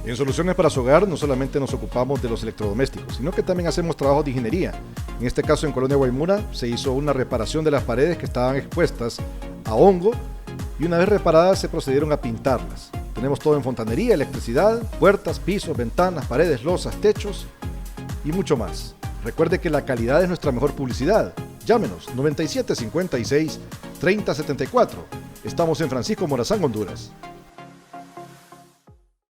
En Soluciones para su Hogar no solamente nos ocupamos de los electrodomésticos, sino que también hacemos trabajos de ingeniería. En este caso, en Colonia Guaymura, se hizo una reparación de las paredes que estaban expuestas a hongo y una vez reparadas se procedieron a pintarlas. Tenemos todo en fontanería, electricidad, puertas, pisos, ventanas, paredes, losas, techos y mucho más. Recuerde que la calidad es nuestra mejor publicidad. Llámenos 9756 3074. Estamos en Francisco Morazán, Honduras.